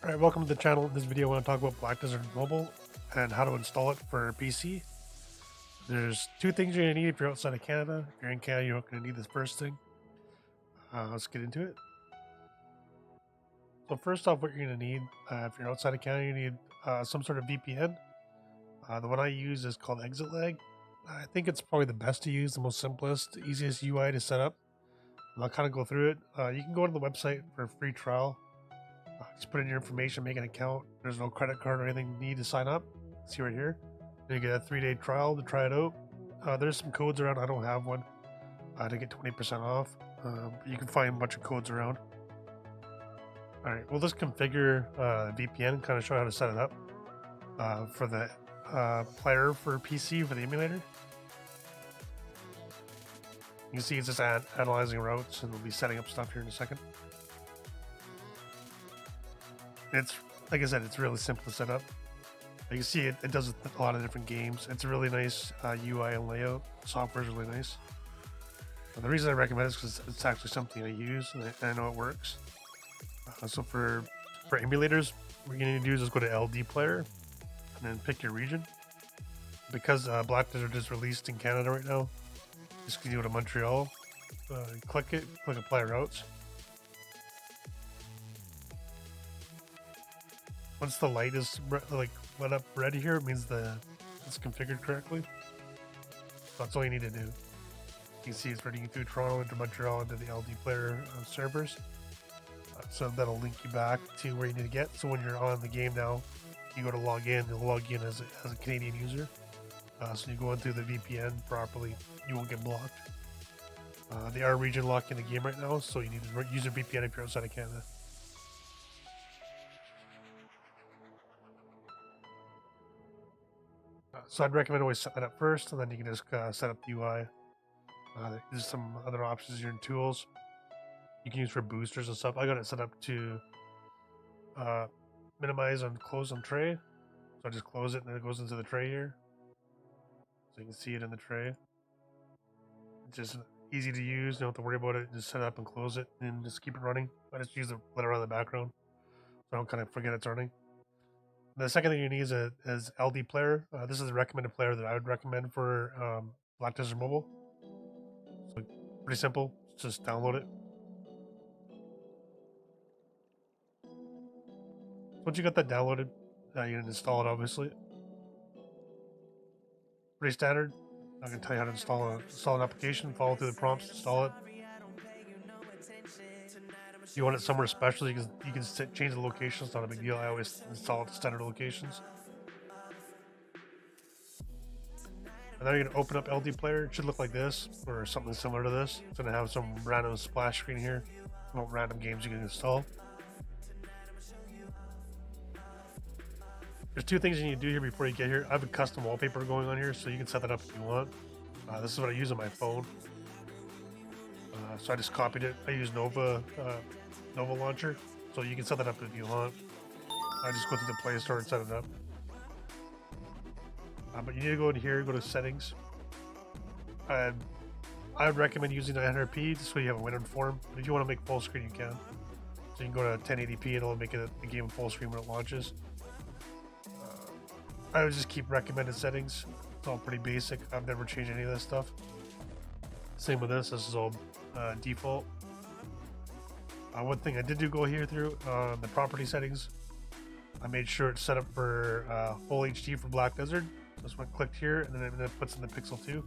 Alright, welcome to the channel. In this video, I want to talk about Black Desert Mobile and how to install it for PC. There's two things you're going to need if you're outside of Canada. If you're in Canada, you're not going to need this first thing. Let's get into it. So first off, what you're going to need, if you're outside of Canada, you need some sort of VPN. The one I use is called Exit Lag. I think it's probably the best to use, the most simplest, easiest UI to set up. And I'll kind of go through it. You can go to the website for a free trial. Just put in your information, make an account. There's no credit card or anything you need to sign up. See right here. You get a 3-day trial to try it out. There's some codes around. I don't have one to get 20% off. You can find a bunch of codes around. All right, we'll just configure VPN, kind of show how to set it up for the player for PC for the emulator. You can see it's just analyzing routes, and we'll be setting up stuff here in a second. It's, like I said, it's really simple to set up. You can see it does a lot of different games. It's a really nice UI and layout. The software is really nice. And the reason I recommend it is because it's actually something I use and I know it works. So for emulators, what you need to do is just go to LD Player and then pick your region. Because Black Desert is released in Canada right now, just go to Montreal, click Apply Routes. Once the light is lit up red here, it means it's configured correctly. That's all you need to do. You can see it's running through Toronto into Montreal into the LD Player servers. So that'll link you back to where you need to get. So when you're on the game now, you go to log in, you'll log in as a Canadian user. So you go in through the VPN properly, you won't get blocked. They are region locked in the game right now, so you need to use your VPN if you're outside of Canada. So I'd recommend always set that up first, and then you can just set up the UI. There's some other options here in tools you can use for boosters and stuff. I got it set up to minimize and close on tray. So I just close it and then it goes into the tray here. So you can see it in the tray. It's just easy to use, you don't have to worry about it. Just set it up and close it and just keep it running. I just use it, let it run in the background so I don't kind of forget it's running. The second thing you need is LD Player. This is the recommended player that I would recommend for Black Desert Mobile. So pretty simple. Just download it. Once you got that downloaded, you can install it. Obviously, pretty standard. I'm gonna tell you how to install an application. Follow through the prompts. Install it. If you want it somewhere special, you can change the location. It's not a big deal. I always install it to standard locations. And then you're gonna open up LD Player. It should look like this or something similar to this. It's gonna have some random splash screen here, about random games you can install. There's two things you need to do here before you get here. I have a custom wallpaper going on here, so you can set that up if you want. This is what I use on my phone. So I just copied it. I use Nova Launcher, so you can set that up if you want. I just go to the Play Store and set it up. But you need to go in here, go to Settings. I would recommend using 900p just so you have a window form. But if you want to make full screen, you can. So you can go to 1080p and it'll make it the game full screen when it launches. I would just keep recommended settings. It's all pretty basic. I've never changed any of this stuff. Same with this. This is all default. One thing I did do go here through the property settings. I made sure it's set up for full HD for Black Desert. Just went clicked here, and then it puts in the Pixel 2.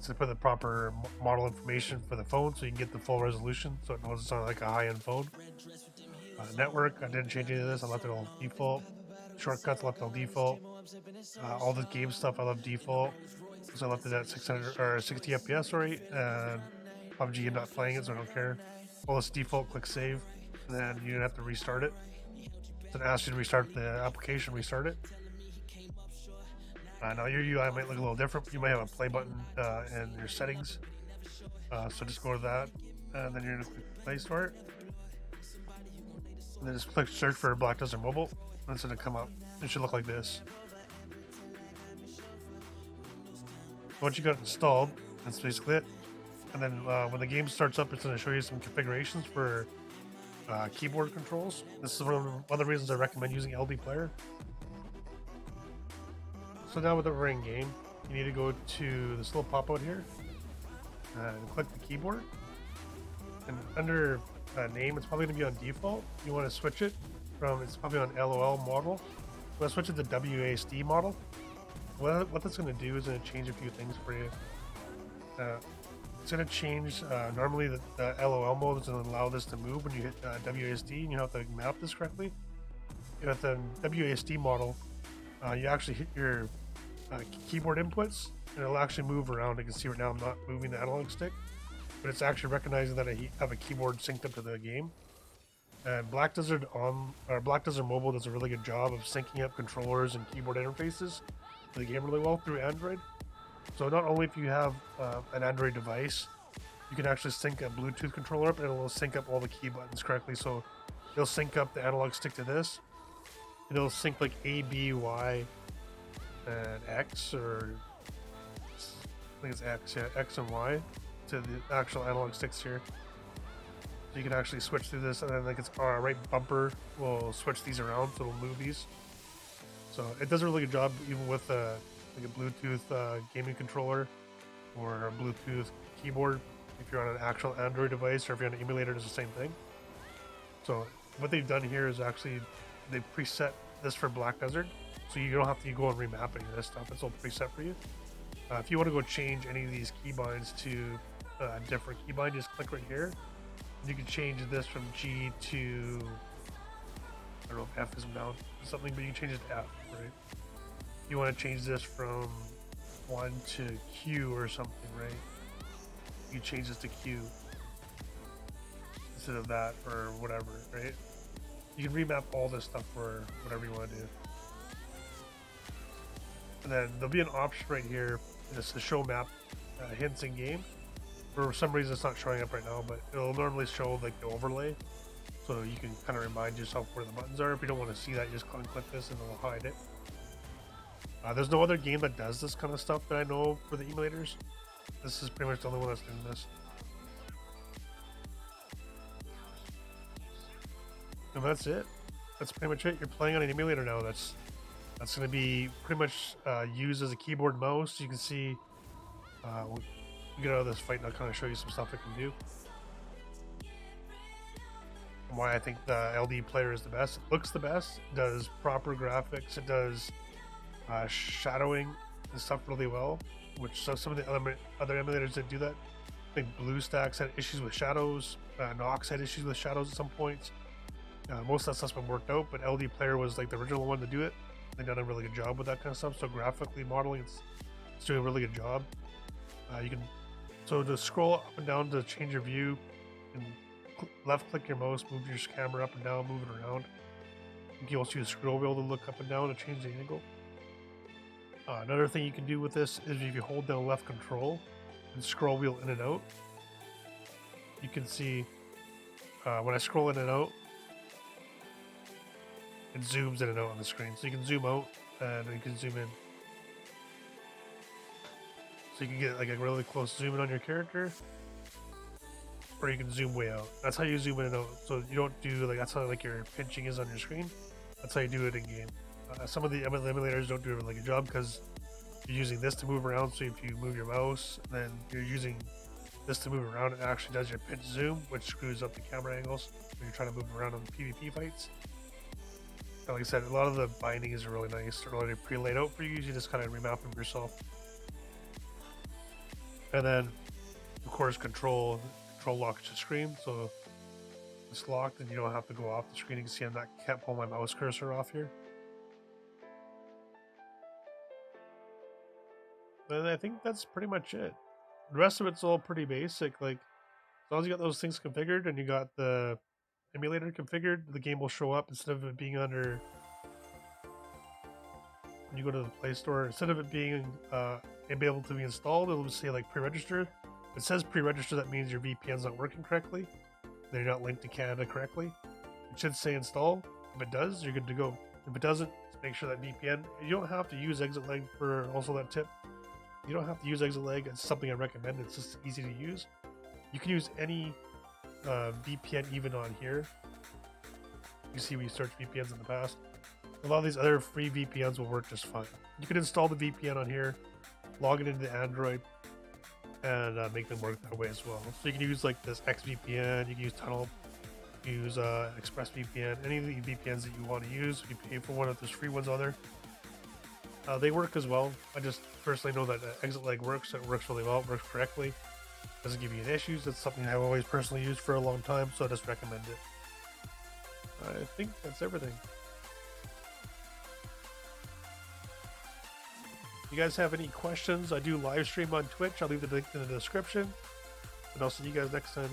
To put the proper model information for the phone, so you can get the full resolution, so it knows it's on like a high-end phone. Network, I didn't change any of this. I left it all default. Shortcuts left on default. All the game stuff I left default. So I left it at 600 or 60 FPS, sorry. And PUBG, I'm not playing it, so I don't care. Well, it's default. Click save, and then you don't have to restart it. So it asks you to restart the application. Restart it. Now your UI might look a little different. You might have a play button in your settings. So just go to that, and then you're gonna click Play Store. And then just click search for Black Desert Mobile. And it's going to come up. It should look like this. Once you got it installed, that's basically it. And then when the game starts up, it's going to show you some configurations for keyboard controls. This is one of the reasons I recommend using LD Player. So now with the ring game, you need to go to this little pop out here and click the keyboard. And under name, it's probably going to be on default. You want to switch it from, it's probably on LOL model. You want to switch it to WASD model. What that's going to do is going to change a few things for you. It's going to change, normally the LOL mode is going to allow this to move when you hit WASD, and you have to map this correctly. With the WASD model, you actually hit your keyboard inputs, and it'll actually move around. You can see right now I'm not moving the analog stick, but it's actually recognizing that I have a keyboard synced up to the game. And Black Desert Mobile does a really good job of syncing up controllers and keyboard interfaces to the game really well through Android. So not only if you have an Android device, you can actually sync a Bluetooth controller up, and it will sync up all the key buttons correctly. So it'll sync up the analog stick to this, and it'll sync like A, B, Y, and X, or I think it's X, yeah, X and Y to the actual analog sticks here. So you can actually switch through this, and then like its right bumper will switch these around, so it'll move these. So it does a really good job even with like a Bluetooth gaming controller or a Bluetooth keyboard. If you're on an actual Android device, or if you're on an emulator, it's the same thing. So what they've done here is actually they preset this for Black Desert, so you don't have to go and remap any of this stuff. It's all preset for you. If you want to go change any of these keybinds to a different keybind, just click right here. You can change this from G to, I don't know if F is down to something, but you can change it to F, right? You want to change this from 1 to Q or something, right? You change this to Q instead of that, or whatever, right? You can remap all this stuff for whatever you want to do. And then there'll be an option right here. It's to show map hints in game. For some reason it's not showing up right now, but it'll normally show like the overlay, so you can kind of remind yourself where the buttons are. If you don't want to see that, you just click this and it'll hide it. There's no other game that does this kind of stuff that I know for the emulators. This is pretty much the only one that's doing this. And that's it. That's pretty much it. You're playing on an emulator now. That's going to be pretty much used as a keyboard mouse. You can see we'll get out of this fight and I'll kind of show you some stuff it can do. And why I think the LD player is the best. It looks the best. It does proper graphics. It does shadowing and stuff really well, which some of the other emulators that do that. I think BlueStacks had issues with shadows. Nox had issues with shadows at some points. Most of that stuff's been worked out, but LD Player was like the original one to do it. They've done a really good job with that kind of stuff. So graphically modeling, it's doing a really good job. So to scroll up and down to change your view, and left click your mouse, move your camera up and down, move it around. You can also use the scroll wheel to look up and down to change the angle. Another thing you can do with this is if you hold down left control and scroll wheel in and out, you can see when I scroll in and out, it zooms in and out on the screen. So you can zoom out and you can zoom in. So you can get like a really close zoom in on your character, or you can zoom way out. That's how you zoom in and out. So you don't do like, that's how like your pinching is on your screen. That's how you do it in game. Some of the emulators don't do a really good job because you're using this to move around. So if you move your mouse, then you're using this to move around. It actually does your pinch zoom, which screws up the camera angles when you're trying to move around on PvP fights. And like I said, a lot of the bindings are really nice. They're already pre-laid out for you. You just kind of remap them yourself. And then, of course, control locks your screen. So it's locked and you don't have to go off the screen. You can see can't pull my mouse cursor off here. And I think that's pretty much it. The rest of it's all pretty basic. Like, as long as you got those things configured and you got the emulator configured, the game will show up instead of it being under. When you go to the Play Store, instead of it being able to be installed, it'll just say like pre-register. If it says pre-register, that means your VPN's not working correctly. They're not linked to Canada correctly. It should say install. If it does, you're good to go. If it doesn't, just make sure that VPN. You don't have to use exit lag for also that tip. You don't have to use exit lag. It's something I recommend. It's just easy to use. You can use any VPN even on here. You see we searched VPNs in the past. A lot of these other free VPNs will work just fine. You can install the VPN on here, log it into Android, and make them work that way as well. So you can use like this XVPN, you can use Tunnel, use ExpressVPN, any of the VPNs that you want to use. You pay for one of those free ones on there. They work as well. I just personally know that Exit Leg works. It works really well. It works correctly. Doesn't give you any issues. It's something I've always personally used for a long time, so I just recommend it. I think that's everything. If you guys have any questions, I do live stream on Twitch. I'll leave the link in the description. And I'll see you guys next time.